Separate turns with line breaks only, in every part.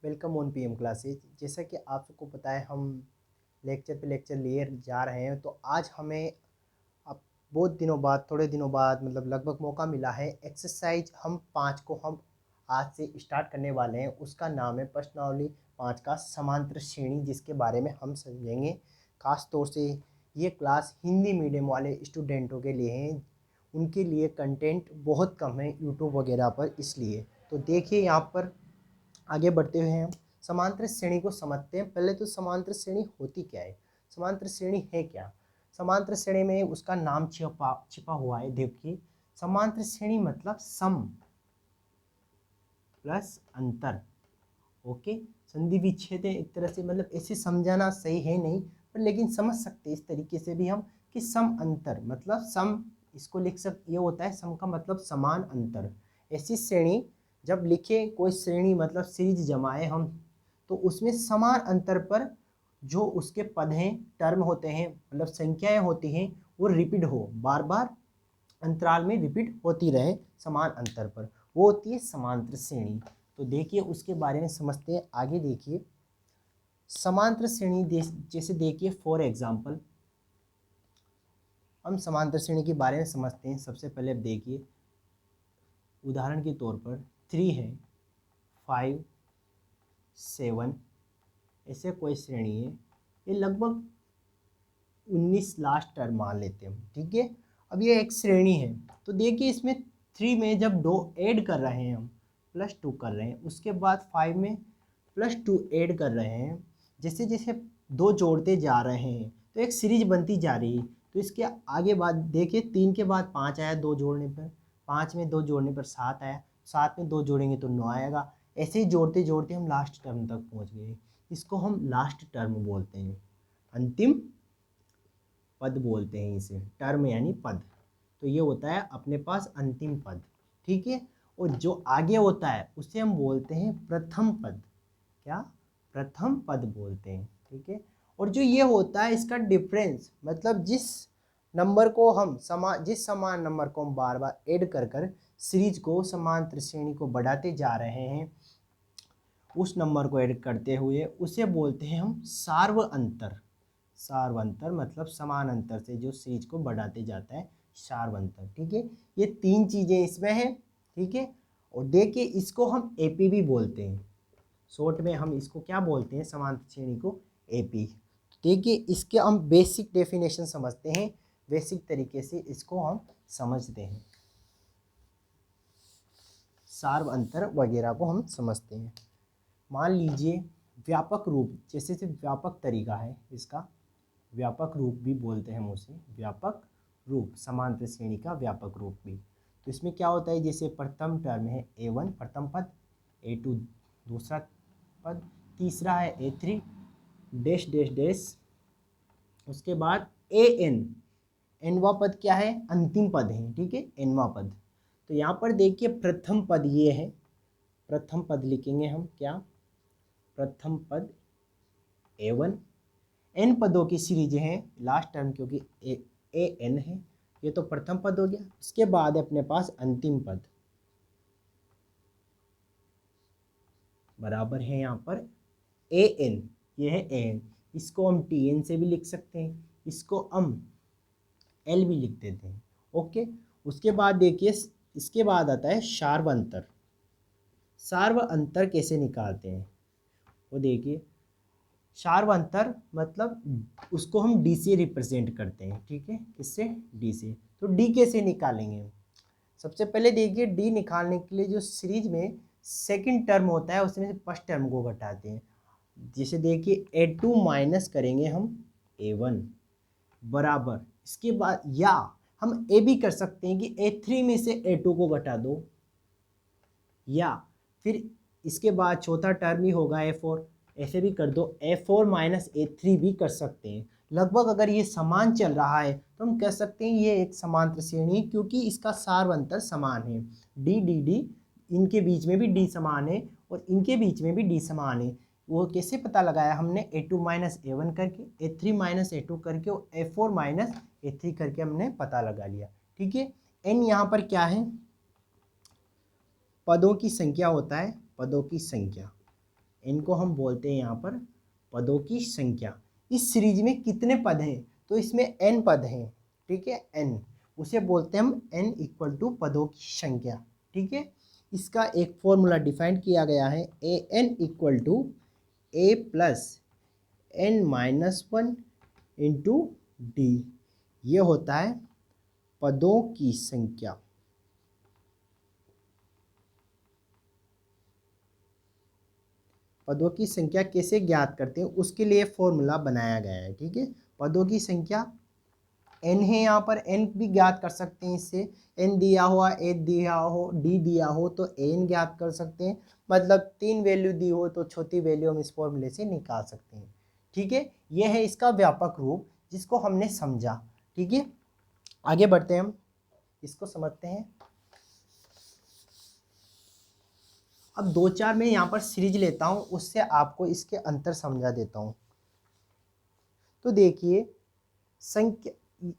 Welcome on PM classes. जैसा कि आप सबको पता है, हम लेक्चर पे लेक्चर लिए जा रहे हैं। तो आज हमें अब बहुत दिनों बाद, थोड़े दिनों बाद, मतलब लगभग मौका मिला है। एक्सरसाइज हम 5 को हम आज से स्टार्ट करने वाले हैं। उसका नाम है प्रश्नावली 5 का समांतर श्रेणी, जिसके बारे में हम समझेंगे। ख़ास तौर से ये क्लास हिंदी मीडियम वाले स्टूडेंटों के लिए हैं, उनके लिए कंटेंट बहुत कम है यूट्यूब वगैरह पर, इसलिए। तो देखिए, यहाँ पर आगे बढ़ते हुए हम समांतर श्रेणी को समझते हैं। पहले तो समांतर श्रेणी होती क्या है, समांतर श्रेणी है क्या। समांतर श्रेणी में उसका नाम छिपा हुआ है। देखिए, समांतर श्रेणी मतलब सम प्लस अंतर। ओके, संधि विच्छेद है एक तरह से, मतलब ऐसे समझाना सही है नहीं, पर लेकिन समझ सकते इस तरीके से भी हम कि सम अंतर मतलब सम, इसको लिख सकते, ये होता है सम का मतलब समान अंतर। ऐसी श्रेणी जब लिखे, कोई श्रेणी मतलब सीरीज जमाए हम, तो उसमें समान अंतर पर जो उसके पद हैं, टर्म होते हैं, मतलब संख्याएं होती हैं, वो रिपीट हो, बार बार अंतराल में रिपीट होती रहे समान अंतर पर, वो होती है समांतर श्रेणी। तो देखिए, उसके बारे में समझते हैं। आगे देखिए, समांतर श्रेणी जैसे देखिए, फॉर एग्जांपल हम समांतर श्रेणी के बारे में समझते हैं। सबसे पहले अब देखिए, उदाहरण के तौर पर 3 है, 5, 7, ऐसे कोई श्रेणी है। ये लगभग 19 लास्ट टर्म मान लेते हैं हम, ठीक है। अब ये एक श्रेणी है, तो देखिए इसमें 3 में जब 2 ऐड कर रहे हैं हम, +2 कर रहे हैं, उसके बाद 5 में +2 ऐड कर रहे हैं, जैसे जैसे 2 जोड़ते जा रहे हैं तो एक सीरीज बनती जा रही है। तो इसके आगे बाद देखिए, 3 के बाद 5 आया 2 जोड़ने पर, 5 में 2 जोड़ने पर 7 आया, 7 में 2 जोड़ेंगे तो 9 आएगा। ऐसे ही जोड़ते जोड़ते हम लास्ट टर्म तक पहुँच गए। इसको हम लास्ट टर्म बोलते हैं, अंतिम पद बोलते हैं इसे। टर्म यानी पद, तो ये होता है अपने पास अंतिम पद, ठीक है। और जो आगे होता है उसे हम बोलते हैं प्रथम पद। क्या? प्रथम पद बोलते हैं, ठीक है। और जो ये होता है, इसका डिफरेंस मतलब जिस समान नंबर को हम बार बार ऐड कर कर सीरीज को, समांतर श्रेणी को बढ़ाते जा रहे हैं, उस नंबर को ऐड करते हुए उसे बोलते हैं हम सार्व अंतर। सार्व अंतर मतलब समान अंतर से जो सीरीज को बढ़ाते जाता है, सार्व अंतर, ठीक है। ये 3 चीजें इसमें हैं, ठीक है। और देखिए, इसको हम एपी भी बोलते हैं। शॉर्ट में हम इसको क्या बोलते हैं, समांतर श्रेणी को एपी। देखिए, इसके हम बेसिक डेफिनेशन समझते हैं, बेसिक तरीके से इसको हम समझते हैं, सार्व अंतर वगैरह को हम समझते हैं। मान लीजिए व्यापक रूप, जैसे से व्यापक तरीका है इसका, व्यापक रूप भी बोलते हैं हम उसे, व्यापक रूप, समांतर श्रेणी का व्यापक रूप भी। तो इसमें क्या होता है, जैसे प्रथम टर्म है A1 प्रथम पद, A2 दूसरा पद, तीसरा है A3 डैश डैश डैश, उसके बाद AN, एनवा पद क्या है, अंतिम पद है, ठीक है, एनवा पद। तो यहाँ पर देखिए, प्रथम पद ये है, प्रथम पद लिखेंगे हम क्या, प्रथम पद A1, एन पदों की सीरीज है लास्ट टर्म, क्योंकि एन है, ये तो प्रथम पद हो गया। इसके बाद अपने पास अंतिम पद बराबर है यहाँ पर एन, ये है एन। इसको हम टीएन से भी लिख सकते हैं, इसको हम एल भी लिख देते हैं, ओके। उसके बाद देखिए, इसके बाद आता है सार्व अंतर। सार्व अंतर कैसे निकालते हैं वो देखिए, सार्व अंतर मतलब उसको हम डी से रिप्रेजेंट करते हैं, ठीक है, किससे, डी से। तो डी कैसे निकालेंगे, सबसे पहले देखिए, डी निकालने के लिए जो सीरीज में सेकंड टर्म होता है उसमें से फर्स्ट टर्म को घटाते हैं। जैसे देखिए, A2 माइनस करेंगे हम A1 बराबर, इसके बाद या हम ए भी कर सकते हैं कि A3 में से A2 को घटा दो, या फिर इसके बाद चौथा टर्म ही होगा A4, ऐसे भी कर दो, A4 माइनस A3 भी कर सकते हैं। लगभग अगर ये समान चल रहा है तो हम कह सकते हैं ये एक समांतर श्रेणी, क्योंकि इसका सार्व अंतर समान है। डी डी डी, इनके बीच में भी डी समान है और इनके बीच में भी डी समान है। वो कैसे पता लगाया हमने, A2 माइनस A1 करके, A3 माइनस A2 करके और A4 माइनस A3 करके हमने पता लगा लिया, ठीक है। एन यहाँ पर क्या है, पदों की संख्या होता है, पदों की संख्या, इनको हम बोलते हैं यहाँ पर पदों की संख्या। इस सीरीज में कितने पद हैं, तो इसमें n पद हैं, ठीक है, n, उसे बोलते हैं हम n इक्वल टू पदों की संख्या, ठीक है। इसका एक फॉर्मूला डिफाइन किया गया है, A N equal to A plus n minus 1 into D, ये होता है पदों की संख्या। पदों की संख्या कैसे ज्ञात करते हैं उसके लिए फॉर्मूला बनाया गया है, ठीक है। पदों की संख्या n है, यहाँ पर n भी ज्ञात कर सकते हैं इससे, n दिया हुआ, a दिया हो, d दिया हो तो n ज्ञात कर सकते हैं, मतलब 3 वैल्यू दी हो तो छोटी वैल्यू हम इस फॉर्मूले से निकाल सकते हैं, ठीक है। यह है इसका व्यापक रूप जिसको हमने समझा, ठीक है। आगे बढ़ते हैं, हम इसको समझते हैं। अब 2-4 में यहाँ पर सीरीज लेता हूँ, उससे आपको इसके अंतर समझा देता हूँ। तो देखिए, संख्या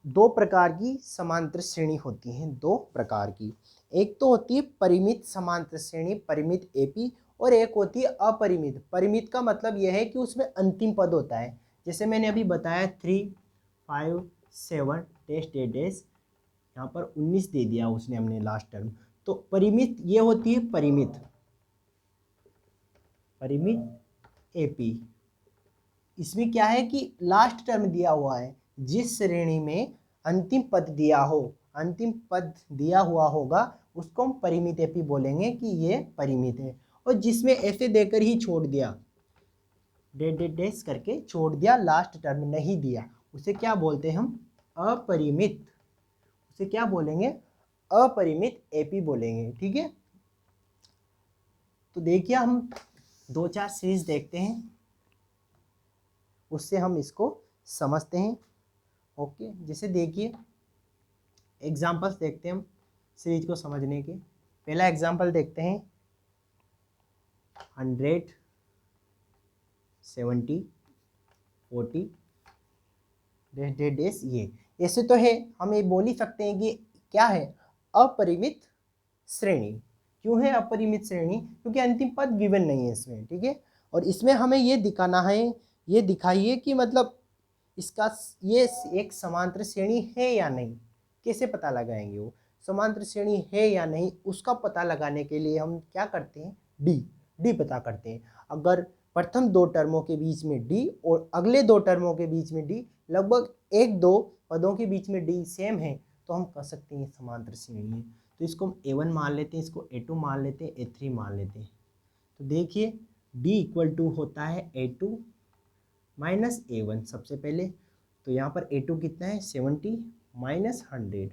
2 प्रकार की समांतर श्रेणी होती हैं, 2 प्रकार की। एक तो होती है परिमित समांतर श्रेणी, परिमित एपी, और एक होती है अपरिमित। परिमित का मतलब यह है कि उसमें अंतिम पद होता है, जैसे मैंने अभी बताया 3, 5, 7 टेस्ट डेज, यहाँ पर 19 दे दिया उसने हमने लास्ट टर्म। तो परिमित ये होती है परिमित एपी। इसमें क्या है कि लास्ट टर्म दिया हुआ है, जिस श्रेणी में अंतिम पद दिया हो, अंतिम पद दिया हुआ होगा उसको हम परिमित एपी बोलेंगे कि ये परिमित है। और जिसमें ऐसे देकर ही छोड़ दिया, डेस करके छोड़ दिया, लास्ट टर्म नहीं दिया, उसे क्या बोलते हैं हम, अपरिमित। उसे क्या बोलेंगे, अपरिमित एपी बोलेंगे, ठीक है। तो देखिए, हम 2-4 सीरीज देखते हैं, उससे हम इसको समझते हैं, ओके। जैसे देखिए, एग्जांपल्स देखते हैं हम सीरीज को समझने के। पहला एग्जांपल देखते हैं, 100, 70, 40 डेज। ये ऐसे तो है, हम ये बोल ही सकते हैं कि क्या है, अपरिमित श्रेणी। क्यों है अपरिमित श्रेणी, क्योंकि अंतिम पद गिवन नहीं है इसमें, ठीक है। और इसमें हमें ये दिखाना है, ये दिखाइए कि मतलब इसका ये एक समांतर श्रेणी है या नहीं। कैसे पता लगाएंगे, वो समांतर श्रेणी है या नहीं उसका पता लगाने के लिए हम क्या करते हैं, डी पता करते हैं। अगर प्रथम 2 टर्मों के बीच में डी और अगले 2 टर्मों के बीच में डी, लगभग 1-2 पदों के बीच में डी सेम है, तो हम कह सकते हैं समांतर श्रेणी है। तो इसको हम A1 मान लेते हैं, इसको A2 मान लेते हैं, A3 मान लेते हैं। तो देखिए, D इक्वल टू होता है A2 माइनस A1 सबसे पहले। तो यहाँ पर A2 कितना है, 70 माइनस 100,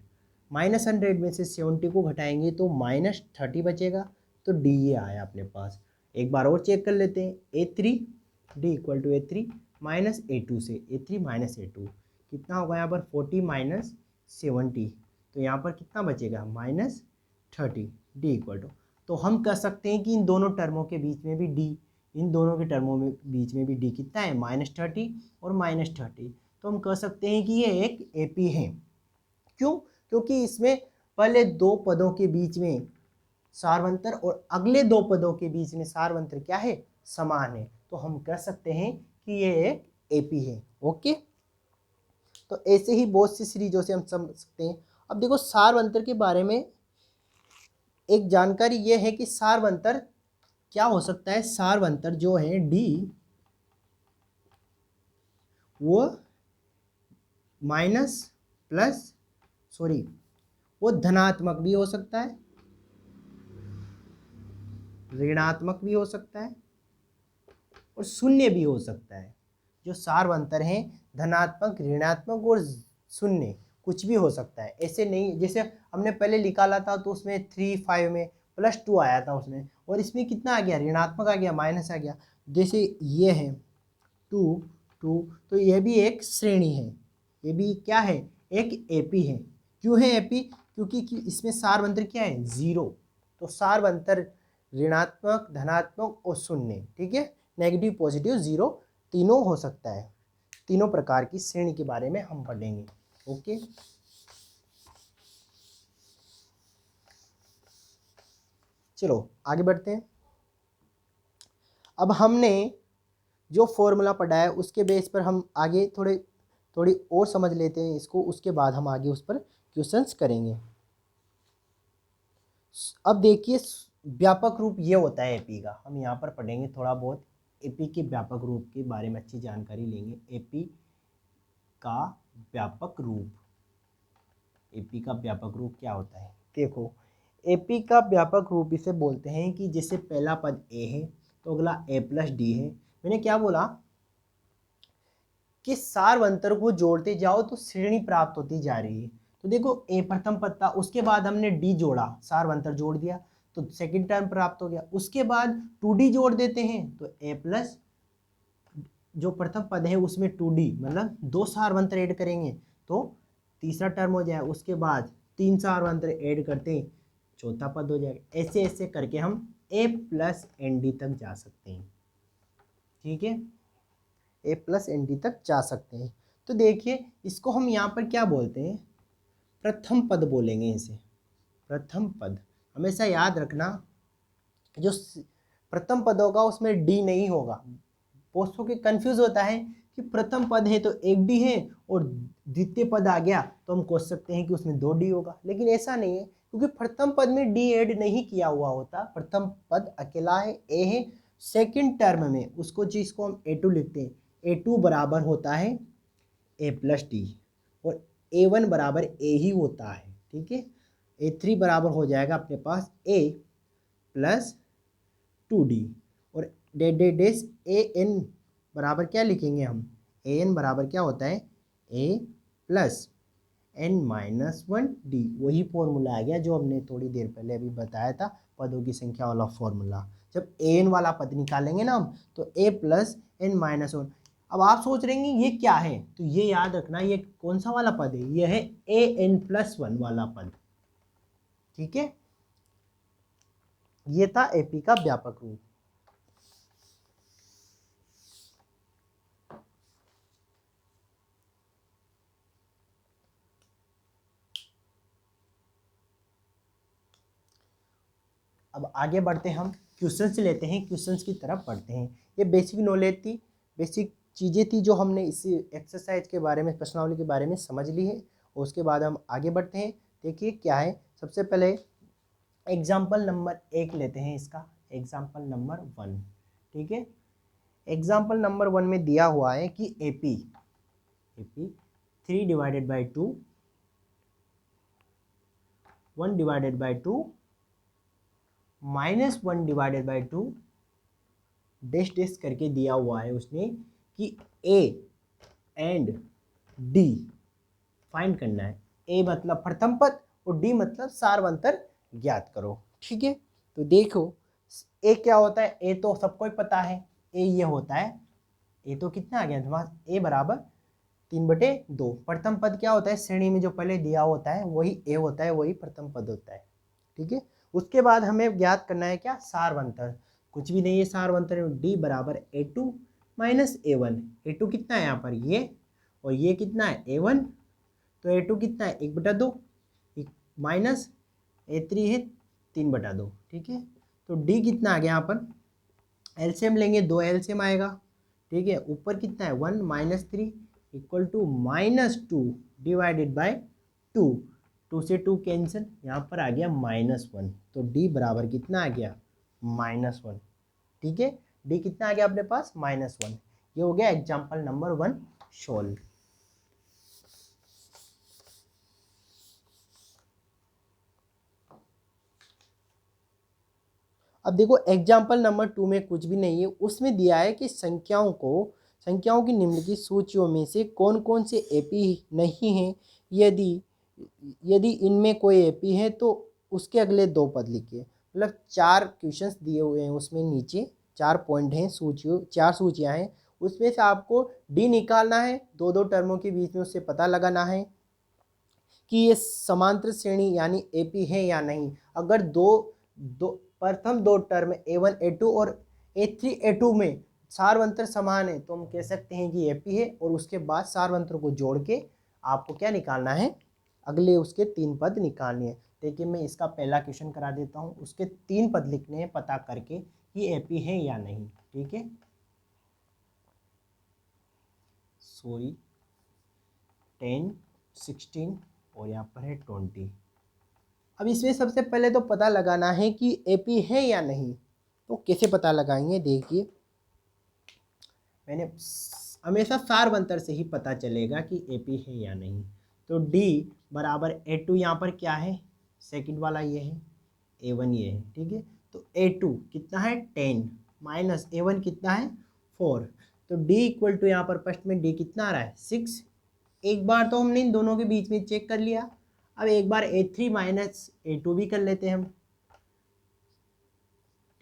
माइनस 100 में से 70 को घटाएंगे तो माइनस 30 बचेगा। तो D ये आया अपने पास। एक बार और चेक कर लेते हैं, A3, D equal to A3 minus A2 से, A3 माइनस A2 कितना होगा यहाँ पर, 40 माइनस 70, तो यहाँ पर कितना बचेगा, माइनस 30, D इक्वल टू। तो हम कह सकते हैं कि इन दोनों टर्मों के बीच में भी D, इन दोनों के टर्मों में बीच में भी D कितना है, माइनस 30 और माइनस 30। तो हम कह सकते हैं कि ये एक एपी है। क्यों, क्योंकि इसमें पहले 2 पदों के बीच में सार्वंतर और अगले 2 पदों के बीच में सार्वंतर क्या है, समान है। तो हम कह सकते हैं कि ये एक एपी है, ओके। तो ऐसे ही बहुत सी सीरीजों से हम समझ सकते हैं। अब देखो, सार्वंतर के बारे में एक जानकारी ये है कि सार्वंतर क्या हो सकता है, सार्वंतर जो है डी, वो माइनस प्लस, सॉरी, वो धनात्मक भी हो सकता है, ऋणात्मक भी हो सकता है, और शून्य भी हो सकता है। जो सार्वंतर है, धनात्मक, ऋणात्मक और शून्य, कुछ भी हो सकता है। ऐसे नहीं, जैसे हमने पहले निकाला था तो उसमें 3, 5 में +2 आया था उसमें, और इसमें कितना आ गया, ऋणात्मक आ गया, माइनस आ गया। जैसे ये है 2, 2, तो यह भी एक श्रेणी है, ये भी क्या है, एक एपी है। क्यों है एपी, क्योंकि इसमें सार्वंतर क्या है, 0। तो सार्वंतर ऋणात्मक, धनात्मक और शून्य, ठीक है, नेगेटिव, पॉजिटिव, 0 तीनों हो सकता है। तीनों प्रकार की श्रेणी के बारे में हम पढ़ेंगे, ओके। चलो आगे बढ़ते हैं। अब हमने जो फॉर्मूला पढ़ा है उसके बेस पर हम आगे थोड़ी और समझ लेते हैं इसको, उसके बाद हम आगे उस पर क्वेश्चंस करेंगे। अब देखिए व्यापक रूप ये होता है एपी का, हम यहाँ पर पढ़ेंगे थोड़ा बहुत एपी के व्यापक रूप के बारे में अच्छी जानकारी लेंगे। एपी का व्यापक रूप, एपी का व्यापक रूप क्या होता है? देखो एपी का व्यापक रूप इसे बोलते हैं कि जैसे पहला पद ए है तो अगला ए प्लस डी है। मैंने क्या बोला कि सार्वंतर को जोड़ते जाओ तो श्रेणी प्राप्त होती जा रही है। तो देखो ए प्रथम पद था, उसके बाद हमने डी जोड़ा, सार्वंतर जोड़ दिया तो सेकंड टर्म प्राप्त हो गया। उसके बाद 2d जोड़ देते हैं तो ए प्लस जो प्रथम पद है उसमें 2d मतलब 2 सार्वंतर ऐड करेंगे तो तीसरा टर्म हो जाए। उसके बाद 3 सार्वंतर ऐड करते हैं चौथा पद हो जाएगा। ऐसे ऐसे करके हम ए प्लस एन डी तक जा सकते हैं। ठीक है, ए प्लस एन डी तक जा सकते हैं। तो देखिए इसको हम यहाँ पर क्या बोलते हैं, प्रथम पद बोलेंगे इसे, प्रथम पद। हमेशा याद रखना जो प्रथम पद होगा उसमें डी नहीं होगा। बहुत के कंफ्यूज होता है कि प्रथम पद है तो एक डी है और द्वितीय पद आ गया तो हम सोच सकते हैं कि उसमें 2d होगा, लेकिन ऐसा नहीं है क्योंकि प्रथम पद में डी ऐड नहीं किया हुआ होता। प्रथम पद अकेला है, ए है। सेकंड टर्म में उसको चीज को हम a2 लिखते हैं, a2 बराबर होता है a प्लस डी और a1 बराबर a ही होता है। ठीक है, a3 बराबर हो जाएगा अपने पास a प्लस 2d और डेस ए एन बराबर क्या लिखेंगे हम, ए एन बराबर क्या होता है a plus N minus 1d। वही फॉर्मूला आ गया जो हमने थोड़ी देर पहले अभी बताया था, पदों की संख्या वाला फॉर्मूला। जब ए एन वाला पद निकालेंगे ना हम तो a प्लस एन माइनस 1। अब आप सोच रहे हैं ये क्या है, तो ये याद रखना ये कौन सा वाला पद है, ये है ए एन प्लस 1 वाला पद। ठीक है, ये था एपी का व्यापक रूप। अब आगे बढ़ते हैं, हम क्वेश्चंस लेते हैं, क्वेश्चंस की तरफ बढ़ते हैं। ये बेसिक नॉलेज थी, बेसिक चीज़ें थी जो हमने इसी एक्सरसाइज के बारे में, प्रश्नावली के बारे में समझ ली है। और उसके बाद हम आगे बढ़ते हैं। देखिए क्या है, सबसे पहले एग्जाम्पल नंबर 1 लेते हैं इसका, एग्जाम्पल नंबर 1। ठीक है, एग्जाम्पल नंबर 1 में दिया हुआ है कि AP 3 divided by 2, 1 divided by 2 minus 1 divided by 2 dash dash करके दिया हुआ है उसने कि ए एंड डी फाइंड करना है। ए मतलब प्रथम पद और डी मतलब सार्वंतर ज्ञात करो। ठीक है, तो देखो ए क्या होता है, ए तो सबको ही पता है, ए ये होता है, ए तो कितना आ गया तुम्हारा, ए बराबर 3/2। प्रथम पद क्या होता है, श्रेणी में जो पहले दिया होता है वही ए होता है, वही प्रथम पद होता है। ठीक है, उसके बाद हमें ज्ञात करना है क्या, सार्वंतर। कुछ भी नहीं है, सार्वंतर डी बराबर a2 माइनस a1। a2 कितना है यहाँ पर ये, और ये कितना है a1, तो a2 कितना है 1/2 माइनस a3 है 3/2। ठीक है, तो d कितना आ गया यहाँ पर, एलसीएम लेंगे 2 एलसीएम आएगा। ठीक है, ऊपर कितना है 1 minus 3 equal to -2 divided by 2। 2 से 2 कैंसिल, यहाँ पर आ गया -1, तो d बराबर कितना आ गया -1। ठीक है, d कितना आ गया अपने पास -1। ये हो गया एग्जाम्पल नंबर 1 सोल्व। अब देखो एग्जाम्पल नंबर 2 में कुछ भी नहीं है, उसमें दिया है कि संख्याओं की निम्नलिखित सूचियों में से कौन कौन से एपी नहीं हैं। यदि इनमें कोई एपी है तो उसके अगले 2 पद लिखिए। मतलब 4 क्वेश्चंस दिए हुए हैं उसमें, नीचे 4 पॉइंट हैं, 4 सूचियाँ हैं, उसमें से आपको डी निकालना है, 2 टर्मों के बीच में उससे पता लगाना है कि ये समांतर श्रेणी यानी एपी है या नहीं। अगर प्रथम 2 टर्म a1 a2 और a3 a2 में सार्वंतर समान है तो हम कह सकते हैं कि एपी है, और उसके बाद सार्वंतर को जोड़ के आपको क्या निकालना है, अगले उसके 3 पद निकालने हैं। देखिए मैं इसका पहला क्वेश्चन करा देता हूँ, उसके 3 पद लिखने हैं पता करके कि एपी है या नहीं। ठीक है, सॉरी 10, 16 और यहाँ पर है 20। अब इसमें सबसे पहले तो पता लगाना है कि एपी है या नहीं। तो कैसे पता लगाएंगे, देखिए मैंने हमेशा सार बंतर से ही पता चलेगा कि एपी है या नहीं। तो डी बराबर A2 यहाँ पर क्या है, सेकंड वाला ये है, A1 ये है। ठीक है, तो A2 कितना है 10 माइनस A1 कितना है 4। तो D इक्वल टू यहाँ पर फर्स्ट में D कितना आ रहा है 6। एक बार तो हमने इन दोनों के बीच में चेक कर लिया, अब एक बार A3 माइनस A2 भी कर लेते हैं हम।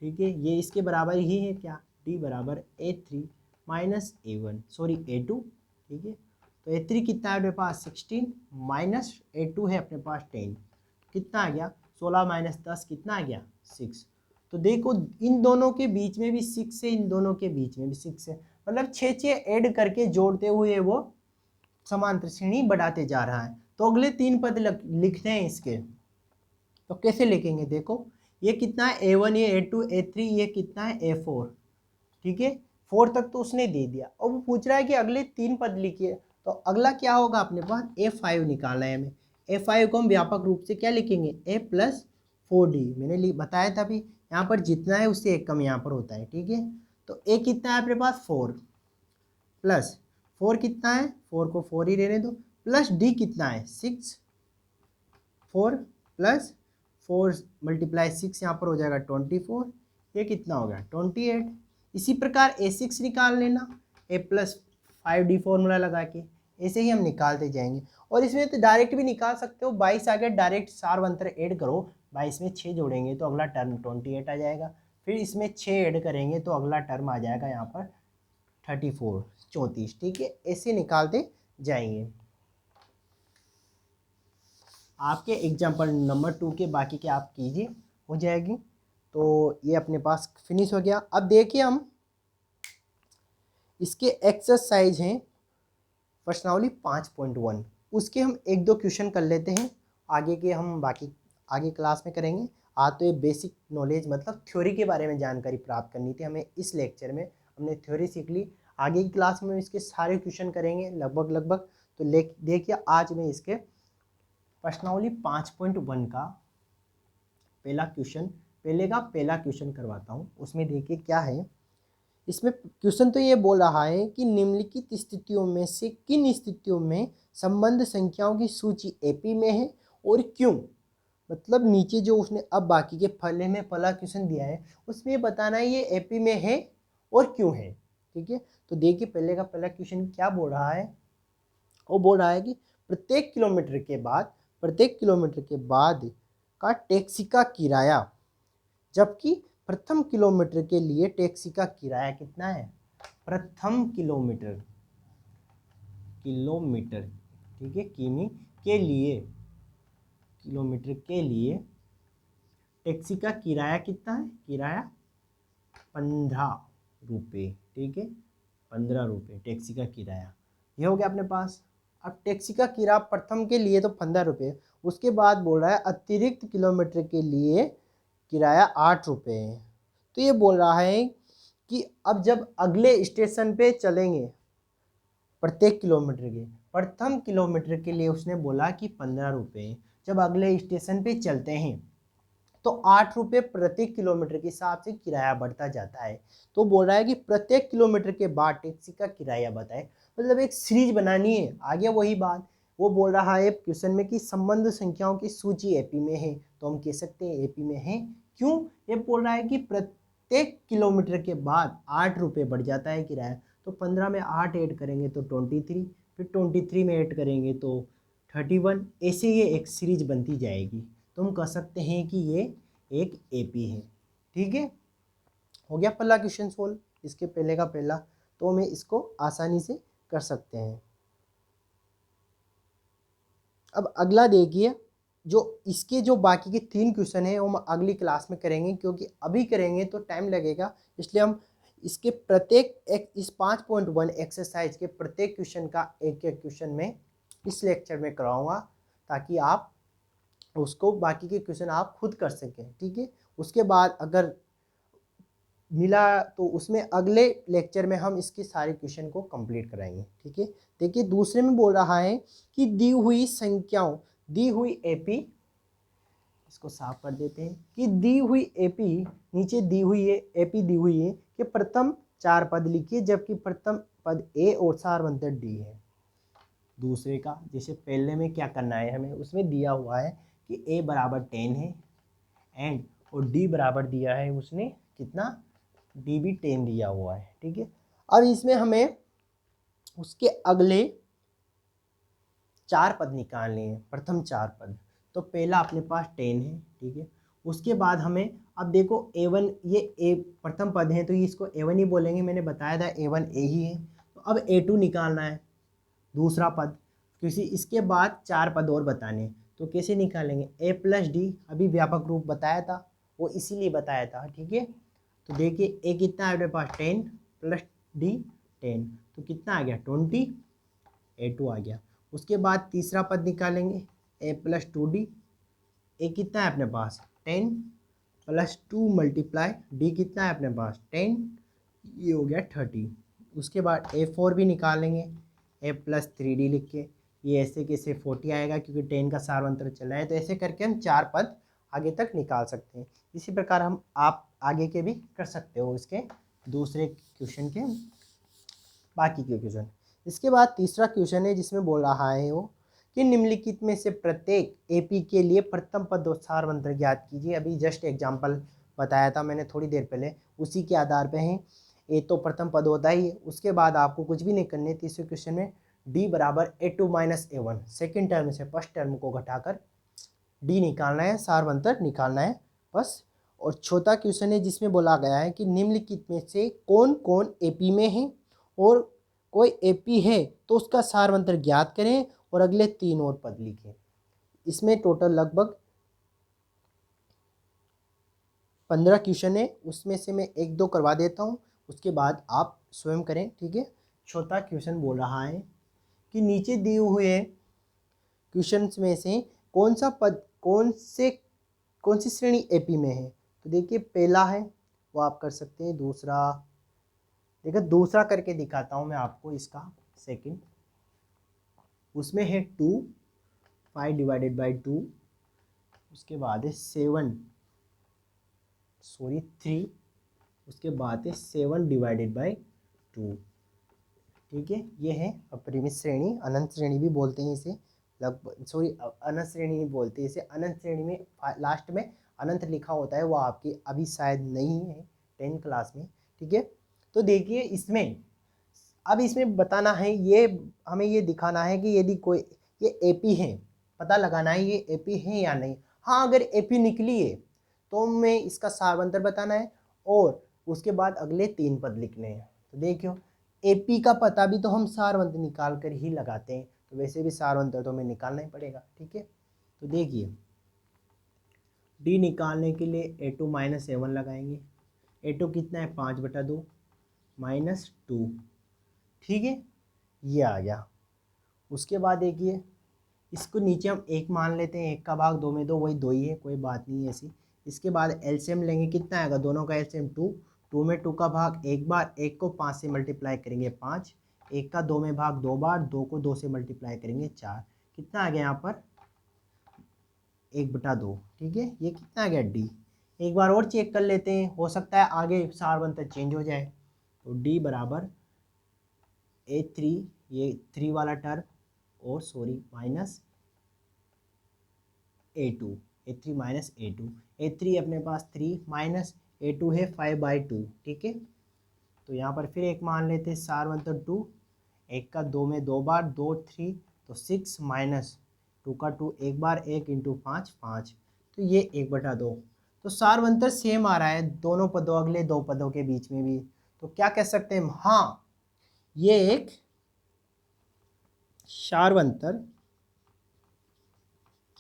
ठीक है, ये इसके बराबर ही है क्या, D बराबर A3 minus A1 sorry A2। ठीक है, तो A3 कितना है अपने पास 16 माइनस A2 है अपने पास 10, कितना आ गया 16 माइनस 10 कितना आ गया 6। तो देखो इन दोनों के बीच में भी 6 है, इन दोनों के बीच में भी 6 है, मतलब 6 ऐड करके जोड़ते हुए वो समांतर श्रेणी बढ़ाते जा रहा है। तो अगले 3 पद लिखते हैं इसके, तो कैसे लिखेंगे, देखो ये कितना है A1, ये A2, A3, ये कितना है A4। ठीक है, 4 तक तो उसने दे दिया। अब वो पूछ रहा है कि अगले 3 पद लिखिए, तो अगला क्या होगा अपने पास A5 निकालना है हमें। A5 को हम व्यापक रूप से क्या लिखेंगे A प्लस 4D, मैंने बताया था अभी, यहाँ पर जितना है उससे एक कम यहाँ पर होता है। ठीक है, तो A कितना है अपने पास 4 प्लस 4 कितना है 4 को 4 ही रहने दो, प्लस D कितना है 6, 4 प्लस 4 मल्टीप्लाई 6 यहाँ पर हो जाएगा 24, ये कितना हो गया 28। इसी प्रकार A6 निकाल लेना, A प्लस 5D फॉर्मूला लगा के, ऐसे ही हम निकालते जाएंगे। और इसमें तो डायरेक्ट भी निकाल सकते हो, 22 आगे डायरेक्ट सार अंतर ऐड करो, 22 में 6 जोड़ेंगे तो अगला टर्म 28 आ जाएगा, फिर इसमें 6 ऐड करेंगे तो अगला टर्म आ जाएगा यहाँ पर 34। ठीक है, ऐसे निकालते जाएंगे। आपके एग्जाम्पल नंबर 2 के बाकी के आप कीजिए, हो जाएगी। तो ये अपने पास फिनिश हो गया। अब देखिए हम इसके एक्सरसाइज हैं प्रश्नावली 5.1, उसके हम 1-2 क्वेश्चन कर लेते हैं, आगे के हम बाकी आगे क्लास में करेंगे। आज तो ये बेसिक नॉलेज मतलब थ्योरी के बारे में जानकारी प्राप्त करनी थी हमें, इस लेक्चर में हमने थ्योरी सीख ली। आगे की क्लास में इसके सारे क्वेश्चन करेंगे लगभग। तो देखिए आज मैं इसके प्रश्नावली 5.1 का पहला क्वेश्चन करवाता हूँ। उसमें देखिए क्या है, इसमें क्वेश्चन तो ये बोल रहा है कि निम्नलिखित स्थितियों में से किन स्थितियों में संबंध संख्याओं की सूची एपी में है और क्यों। मतलब नीचे जो उसने अब बाकी के फले में पहला क्वेश्चन दिया है उसमें बताना है ये एपी में है और क्यों है। ठीक है, तो देखिए पहले का पहला क्वेश्चन क्या बोल रहा है, वो बोल रहा है कि प्रत्येक किलोमीटर के बाद का टैक्सी का किराया, जबकि प्रथम किलोमीटर के लिए टैक्सी का किराया कितना है, प्रथम किलोमीटर ठीक है किमी के लिए किलोमीटर के लिए टैक्सी का किराया कितना है, किराया 15 रुपये। ठीक है, 15 रुपये टैक्सी का किराया, ये हो गया अपने पास। अब टैक्सी का किराया प्रथम के लिए तो 15 रुपये, उसके बाद बोल रहा है अतिरिक्त किलोमीटर के लिए किराया 8 रुपये है। तो ये बोल रहा है कि अब जब अगले स्टेशन पे चलेंगे प्रत्येक किलोमीटर के, प्रथम किलोमीटर के लिए उसने बोला कि 15 रुपये, जब अगले स्टेशन पे चलते हैं तो 8 रुपये प्रति किलोमीटर के हिसाब से किराया बढ़ता जाता है। तो बोल रहा है कि प्रत्येक किलोमीटर के बाद टैक्सी का किराया बताए, मतलब एक सीरीज बनानी है। आगे वही बात वो बोल रहा है क्वेश्चन में कि संबंध संख्याओं की सूची एपी में है, तो हम कह सकते हैं एपी में है। क्यों, ये बोल रहा है कि प्रत्येक किलोमीटर के बाद 8 रुपये बढ़ जाता है किराया, तो 15 में 8 ऐड करेंगे तो 23, फिर 23 में ऐड करेंगे तो 31, ऐसे ये एक सीरीज बनती जाएगी। तो हम कह सकते हैं कि ये एक एपी है। ठीक है, हो गया पहला क्वेश्चन सोल्व, इसके पहले का पहला, तो हमें इसको आसानी से कर सकते हैं। अब अगला देखिए, जो इसके जो बाकी के 3 क्वेश्चन हैं वो हम अगली क्लास में करेंगे, क्योंकि अभी करेंगे तो टाइम लगेगा, इसलिए हम इसके प्रत्येक इस 5.1 एक्सरसाइज के प्रत्येक क्वेश्चन का एक एक क्वेश्चन में इस लेक्चर में कराऊंगा, ताकि आप उसको बाकी के क्वेश्चन आप खुद कर सकें। ठीक है, उसके बाद अगर मिला तो उसमें अगले लेक्चर में हम इसके सारे क्वेश्चन को कंप्लीट कराएंगे। ठीक है, देखिए दूसरे में बोल रहा है कि दी हुई संख्याओं, दी हुई एपी, इसको साफ कर देते हैं कि दी हुई एपी, नीचे दी हुई है एपी दी हुई है कि प्रथम 4 पद लिखिए, जबकि प्रथम पद ए और सारवंतर डी है। दूसरे का जैसे पहले में क्या करना है हमें, उसमें दिया हुआ है कि ए बराबर 10 है एंड और डी बराबर दिया है उसने कितना, डी भी 10 दिया हुआ है। ठीक है, अब इसमें हमें उसके अगले 4 पद निकालने हैं, प्रथम 4 पद। तो पहला अपने पास 10 है। ठीक है, उसके बाद हमें अब देखो A1, ये ए प्रथम पद है तो इसको A1 ही बोलेंगे, मैंने बताया था A1 ए ही है। तो अब A2 निकालना है, दूसरा पद, क्योंकि इसके बाद 4 पद और बताने। तो कैसे निकालेंगे, ए प्लस डी, अभी व्यापक रूप बताया था, वो इसीलिए बताया था। ठीक है, तो देखिए ए कितना है अपने पास 10 प्लस डी 10, तो कितना आ गया 20, A2 आ गया। उसके बाद तीसरा पद निकालेंगे ए प्लस 2D, ए कितना है अपने पास 10 प्लस 2 मल्टीप्लाई डी कितना है अपने पास 10, ये हो गया 30। उसके बाद A4 भी निकालेंगे, ए प्लस 3D लिख के, ये ऐसे कैसे 40 आएगा क्योंकि 10 का सारवंतर चला है। तो ऐसे करके हम 4 पद आगे तक निकाल सकते हैं। इसी प्रकार हम आप आगे के भी कर सकते हो इसके दूसरे क्वेश्चन के बाकी के क्वेश्चन। इसके बाद तीसरा क्वेश्चन है जिसमें बोल रहा है वो कि निम्नलिखित में से प्रत्येक एपी के लिए प्रथम पद और सारवंतर ज्ञात कीजिए। अभी जस्ट एग्जांपल बताया था मैंने थोड़ी देर पहले, उसी के आधार पे हैं। ए तो प्रथम पद होता ही है, उसके बाद आपको कुछ भी नहीं करने। तीसरे क्वेश्चन में डी बराबर A2 minus A1, second term से फर्स्ट टर्म को घटाकर डी निकालना है, सारवंतर निकालना है बस। और चौथा क्वेश्चन है जिसमें बोला गया है कि निम्नलिखित में से कौन कौन एपी में है और कोई एपी है तो उसका सारवंतर ज्ञात करें और अगले 3 और पद लिखें। इसमें टोटल लगभग 15 क्वेश्चन है, उसमें से मैं 1-2 करवा देता हूँ, उसके बाद आप स्वयं करें। ठीक है, चौथा क्वेश्चन बोल रहा है कि नीचे दिए हुए क्वेश्चन में से कौन सा पद कौन सी श्रेणी एपी में है। तो देखिए पहला है वो आप कर सकते हैं, दूसरा देखिए दूसरा करके दिखाता हूँ मैं आपको इसका सेकंड, उसमें है 2 5 डिवाइडेड बाई 2, उसके बाद है 3, उसके बाद है 7 डिवाइडेड बाई 2। ठीक है, ये है अपरिमित श्रेणी, अनंत श्रेणी भी बोलते हैं इसे, लगभग अनंत श्रेणी नहीं बोलते इसे, अनंत श्रेणी में लास्ट में अनंत लिखा होता है, वो आपकी अभी शायद नहीं है 10th क्लास में। ठीक है, तो देखिए इसमें अब इसमें बताना है, ये हमें ये दिखाना है कि यदि कोई ये एपी है, पता लगाना है ये एपी है या नहीं। हाँ, अगर एपी निकली है तो मैं इसका सारवंतर बताना है और उसके बाद अगले 3 पद लिखने हैं। तो देखियो एपी का पता भी तो हम सारवंतर निकाल कर ही लगाते हैं, तो वैसे भी सारवंतर तो हमें निकालना ही पड़ेगा। ठीक है, तो देखिए डी निकालने के लिए A2 माइनस A1 लगाएंगे। A2 कितना है 5/2 माइनस 2। ठीक है, ये आ गया। उसके बाद देखिए इसको नीचे हम 1 मान लेते हैं, 1 का भाग 2 में 2 वही 2 ही है, कोई बात नहीं है ऐसी। इसके बाद एलसीएम लेंगे, कितना आएगा, दोनों का एलसीएम 2 में 2 का भाग 1 बार, 1 को 5 से मल्टीप्लाई करेंगे 5, 1 का 2 में भाग 2 बार, 2 को 2 से मल्टीप्लाई करेंगे 4, कितना आ गया यहाँ पर 1/2। ठीक है, ये कितना आ गया डी। एक बार और चेक कर लेते हैं, हो सकता है आगे सारवंतर चेंज हो जाए। तो डी बराबर A3, ये 3 वाला टर्म और minus A2, A3 minus A2, A3 अपने पास 3 माइनस A2 है 5/2। ठीक है, तो यहाँ पर फिर 1 मान लेते हैं, सारवंतर 2, 1 का 2 में 2 बार 2 3, तो 6 माइनस 2 का 2 1 बार 1 इंटू 5 5, तो ये 1/2। तो सारवंतर सेम आ रहा है दोनों पदों, अगले 2 पदों के बीच में भी। तो क्या कह सकते हैं, हाँ ये एक सारवंतर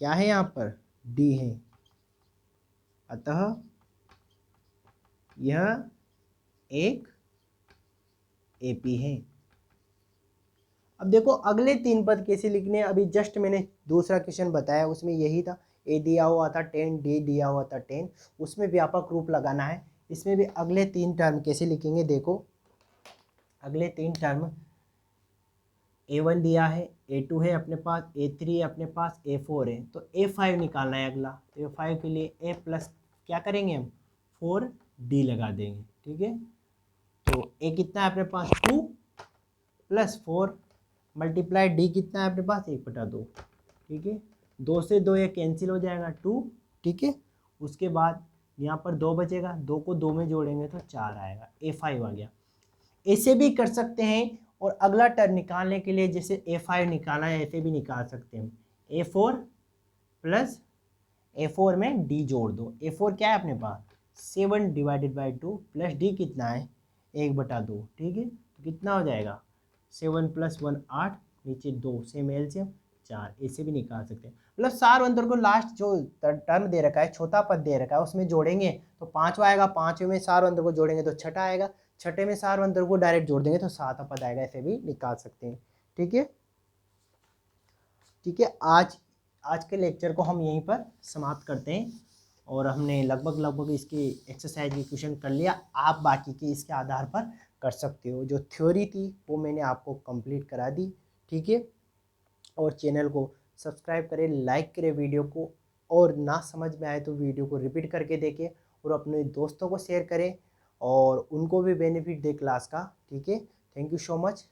क्या है यहाँ पर डी है, अतः यह एक एपी है। अब देखो अगले 3 पद कैसे लिखने हैं, अभी जस्ट मैंने दूसरा क्वेश्चन बताया उसमें यही था, ए दिया हुआ था 10, डी दिया हुआ था 10, उसमें व्यापक रूप लगाना है इसमें भी अगले 3 टर्म कैसे लिखेंगे देखो, अगले 3 टर्म A1 दिया है, A2 है अपने पास, A3 है अपने पास, A4 है, तो A5 निकालना है अगला। तो A5 के लिए A प्लस क्या करेंगे हम 4D लगा देंगे, ठीक है। तो A कितना है अपने पास 2 प्लस 4 मल्टीप्लाई D कितना है अपने पास 1/2, ठीक है। 2 से 2 ये कैंसिल हो जाएगा 2, ठीक है। उसके बाद यहाँ पर 2 बचेगा, 2 को 2 में जोड़ेंगे तो 4 आएगा, A5 आ गया। ऐसे भी कर सकते हैं, और अगला टर्म निकालने के लिए जैसे A5 निकाला है ऐसे भी निकाल सकते हैं। A4 प्लस A4 में D जोड़ दो, A4 क्या है अपने पास 7/2 प्लस D कितना है 1/2, ठीक है। तो कितना हो जाएगा 7 + 1 8, नीचे 2 सेम एलसीएम 4, ऐसे भी निकाल सकते हैं। मतलब सार अंतर को लास्ट जो टर्म दे रखा है, छोटा पद दे रखा है, उसमें जोड़ेंगे तो 5वां आएगा, 5वें में सार अंतर को जोड़ेंगे तो छठा आएगा, छठे में सार अंतर को डायरेक्ट जोड़ देंगे तो 7वां पद आएगा, ऐसे भी निकाल सकते हैं, ठीक है। ठीक है, आज के लेक्चर को हम यहीं पर समाप्त करते हैं, और हमने लगभग इसकी एक्सरसाइज की क्वेश्चन कर लिया। आप बाकी के इसके आधार पर कर सकते हो, जो थ्योरी थी वो मैंने आपको कंप्लीट करा दी, ठीक है। और चैनल को सब्सक्राइब करें, लाइक करें वीडियो को, और ना समझ में आए तो वीडियो को रिपीट करके देखें और अपने दोस्तों को शेयर करें और उनको भी बेनिफिट दे क्लास का, ठीक है। Thank you so much.